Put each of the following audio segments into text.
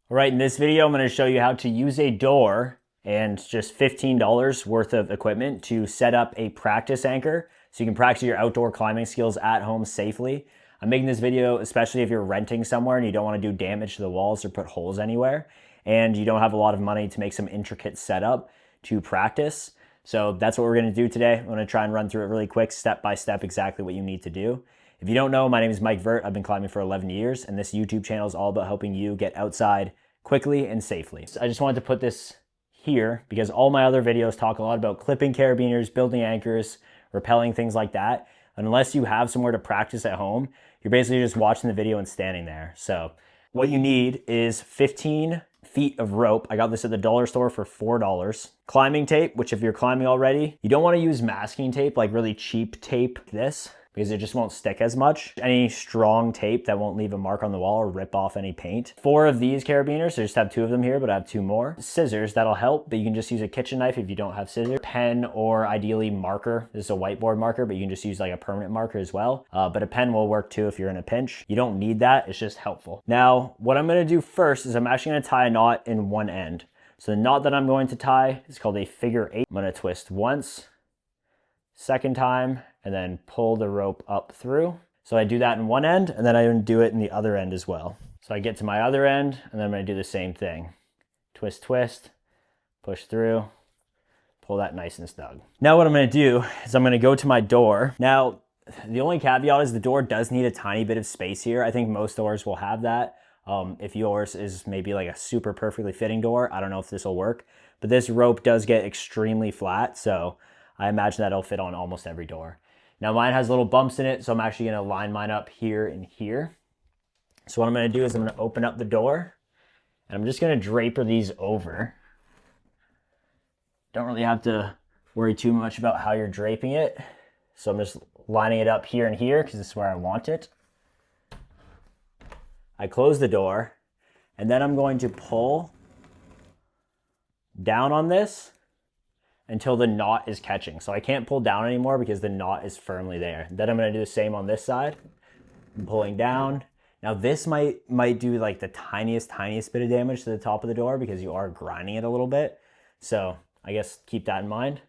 All right, in this video, I'm going to show you how to use a door and just $15 worth of equipment to set up a practice anchor so you can practice your outdoor climbing skills at home safely. I'm making this video especially if you're renting somewhere and you don't want to do damage to the walls or put holes anywhere, and you don't have a lot of money to make some intricate setup to practice. So that's what we're going to do today. I'm going to try and run through it really quick, step by step, exactly what you need to do. If you don't know, my name is Mike Vert. I've been climbing for 11 years, and this YouTube channel is all about helping you get outside quickly and safely. So I just wanted to put this here because all my other videos talk a lot about clipping carabiners, building anchors, rappelling, things like that. Unless you have somewhere to practice at home, you're basically just watching the video and standing there. So what you need is 15 feet of rope. I got this at the dollar store for $4. Climbing tape, which if you're climbing already, you don't want to use masking tape, like really cheap tape this, because it just won't stick as much. Any strong tape that won't leave a mark on the wall or rip off any paint. 4 of these carabiners, so I just have 2 of them here, but I have 2 more. Scissors, that'll help, but you can just use a kitchen knife if you don't have scissors. Pen or ideally marker. This is a whiteboard marker, but you can just use like a permanent marker as well. But a pen will work too if you're in a pinch. You don't need that, it's just helpful. Now, what I'm gonna do first is I'm actually gonna tie a knot in one end. So the knot that I'm going to tie is called a figure 8. I'm gonna twist once, second time, and then pull the rope up through. So I do that in one end, and then I do it in the other end as well. So I get to my other end, and then I'm gonna do the same thing. Twist, twist, push through, pull that nice and snug. Now what I'm gonna do is I'm gonna go to my door. Now, the only caveat is the door does need a tiny bit of space here. I think most doors will have that. If yours is maybe like a super perfectly fitting door, I don't know if this will work, but this rope does get extremely flat, so I imagine that'll fit on almost every door. Now mine has little bumps in it, so I'm actually gonna line mine up here and here. So what I'm gonna do is I'm gonna open up the door, and I'm just gonna draper these over. Don't really have to worry too much about how you're draping it. So I'm just lining it up here and here because this is where I want it. I close the door, and then I'm going to pull down on this until the knot is catching. So I can't pull down anymore because the knot is firmly there. Then I'm gonna do the same on this side. I'm pulling down. Now this might do like the tiniest bit of damage to the top of the door because you are grinding it a little bit. So I guess keep that in mind.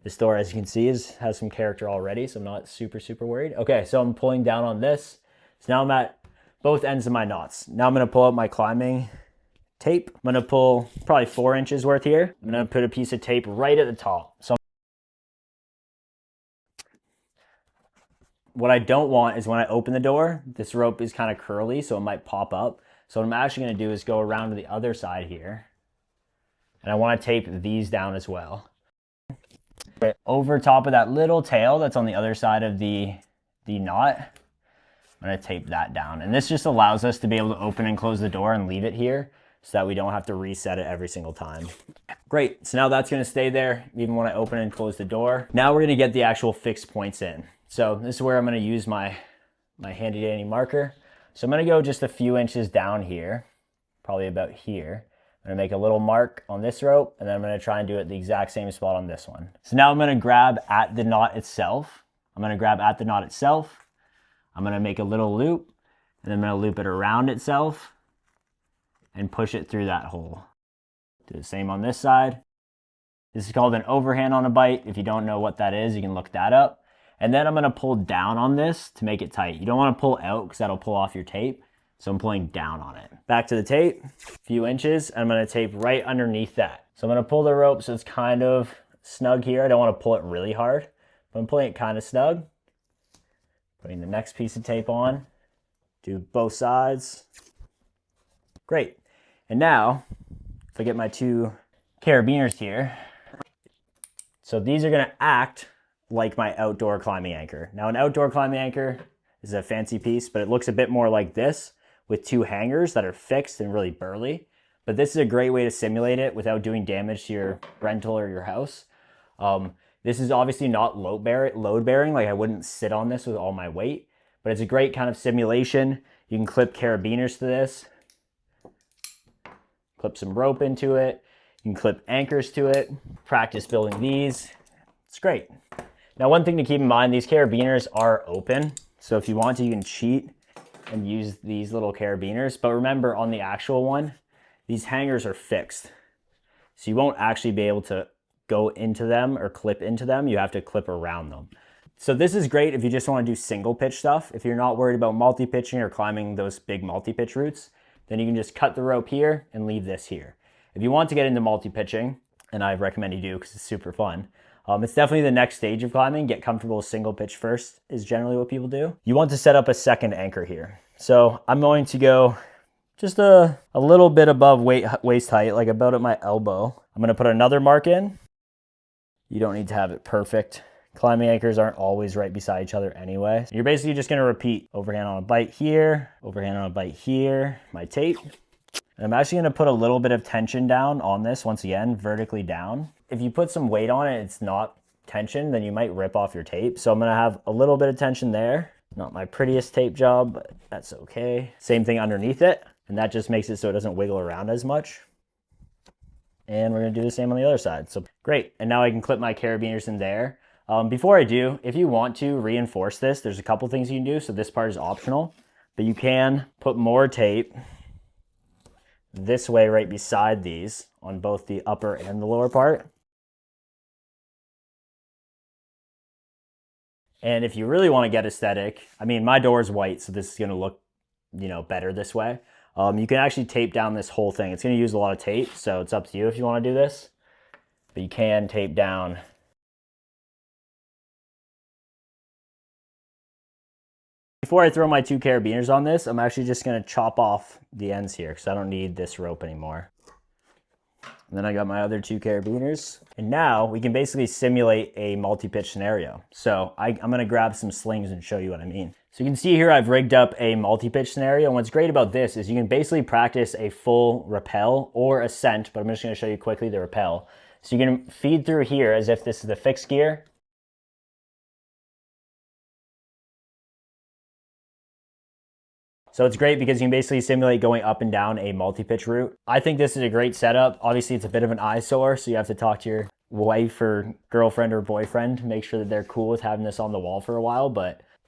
This door, as you can see, has some character already, so I'm not super worried. Okay, so I'm pulling down on this. So now I'm at both ends of my knots. Now I'm gonna pull out my climbing tape. I'm gonna pull probably 4 inches worth here. I'm gonna put a piece of tape right at the top. So what I don't want is when I open the door, this rope is kind of curly, so it might pop up. So what I'm actually gonna do is go around to the other side here. And I wanna tape these down as well. Over top of that little tail that's on the other side of the knot, I'm gonna tape that down. And this just allows us to be able to open and close the door and leave it here, so that we don't have to reset it every single time. Great, so now that's gonna stay there even when I open and close the door. Now we're gonna get the actual fixed points in. So this is where I'm gonna use my handy dandy marker. So I'm gonna go just a few inches down here, probably about here. I'm gonna make a little mark on this rope, and then I'm gonna try and do it the exact same spot on this one. So now I'm gonna grab at the knot itself. I'm gonna make a little loop, and then I'm gonna loop it around itself and push it through that hole. Do the same on this side. This is called an overhand on a bite. If you don't know what that is, you can look that up. And then I'm gonna pull down on this to make it tight. You don't wanna pull out because that'll pull off your tape. So I'm pulling down on it. Back to the tape, a few inches, and I'm gonna tape right underneath that. So I'm gonna pull the rope so it's kind of snug here. I don't wanna pull it really hard, but I'm pulling it kind of snug. Putting the next piece of tape on, do both sides. Great. And now, if I get my 2 carabiners here, so these are gonna act like my outdoor climbing anchor. Now an outdoor climbing anchor is a fancy piece, but it looks a bit more like this with 2 hangers that are fixed and really burly. But this is a great way to simulate it without doing damage to your rental or your house. This is obviously not load bearing, like I wouldn't sit on this with all my weight, but it's a great kind of simulation. You can clip carabiners to this, clip some rope into it, you can clip anchors to it, practice building these. It's great. Now one thing to keep in mind, these carabiners are open, so if you want to, you can cheat and use these little carabiners, but remember on the actual one, these hangers are fixed. So you won't actually be able to go into them or clip into them. You have to clip around them. So this is great if you just want to do single pitch stuff. If you're not worried about multi-pitching or climbing those big multi-pitch routes, then you can just cut the rope here and leave this here. If you want to get into multi-pitching, and I recommend you do because it's super fun, it's definitely the next stage of climbing. Get comfortable with single pitch first is generally what people do. You want to set up a second anchor here. So I'm going to go just a little bit above waist height, like about at my elbow. I'm going to put another mark in. You don't need to have it perfect. Climbing anchors aren't always right beside each other anyway. You're basically just going to repeat overhand on a bite here, overhand on a bite here, my tape. And I'm actually going to put a little bit of tension down on this, once again, vertically down. If you put some weight on it, it's not tension, then you might rip off your tape. So I'm going to have a little bit of tension there. Not my prettiest tape job, but that's okay. Same thing underneath it. And that just makes it so it doesn't wiggle around as much. And we're going to do the same on the other side. So great. And now I can clip my carabiners in there. Before I do, if you want to reinforce this, there's a couple things you can do. So this part is optional, but you can put more tape this way right beside these on both the upper and the lower part. And if you really want to get aesthetic, I mean, my door is white, so this is going to look, better this way. You can actually tape down this whole thing. It's going to use a lot of tape, so it's up to you if you want to do this. But you can tape down. Before I throw my 2 carabiners on this, I'm actually just going to chop off the ends here because I don't need this rope anymore. And then I got my other 2 carabiners. And now we can basically simulate a multi-pitch scenario. So I'm going to grab some slings and show you what I mean. So you can see here I've rigged up a multi-pitch scenario. And what's great about this is you can basically practice a full rappel or ascent, but I'm just going to show you quickly the rappel. So you can feed through here as if this is the fixed gear. So it's great because you can basically simulate going up and down a multi-pitch route. I think this is a great setup. Obviously, it's a bit of an eyesore, so you have to talk to your wife or girlfriend or boyfriend to make sure that they're cool with having this on the wall for a while.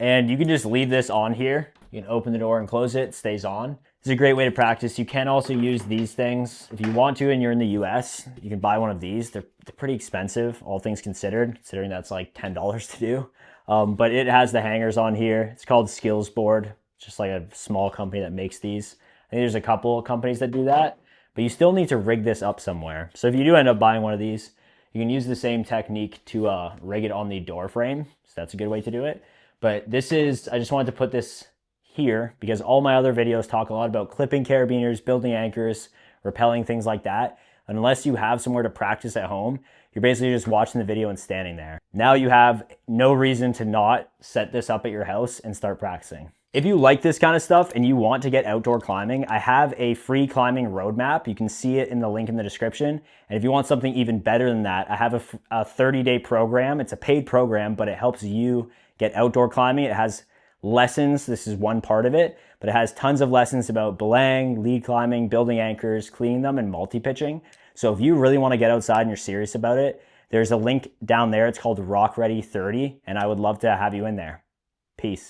And you can just leave this on here. You can open the door and close it, it stays on. It's a great way to practice. You can also use these things. If you want to and you're in the US, you can buy one of these. They're pretty expensive, all things considered, considering that's like $10 to do. But it has the hangers on here. It's called Skills Board. Just like a small company that makes these. I think there's a couple of companies that do that, but you still need to rig this up somewhere. So if you do end up buying one of these, you can use the same technique to rig it on the door frame. So that's a good way to do it. But I just wanted to put this here because all my other videos talk a lot about clipping carabiners, building anchors, rappelling, things like that. Unless you have somewhere to practice at home, you're basically just watching the video and standing there. Now you have no reason to not set this up at your house and start practicing. If you like this kind of stuff and you want to get outdoor climbing, I have a free climbing roadmap. You can see it in the link in the description. And if you want something even better than that, I have a 30-day program. It's a paid program, but it helps you get outdoor climbing. It has lessons. This is one part of it, but it has tons of lessons about belaying, lead climbing, building anchors, cleaning them, and multi-pitching. So if you really want to get outside and you're serious about it, there's a link down there. It's called Rock Ready 30, and I would love to have you in there. Peace.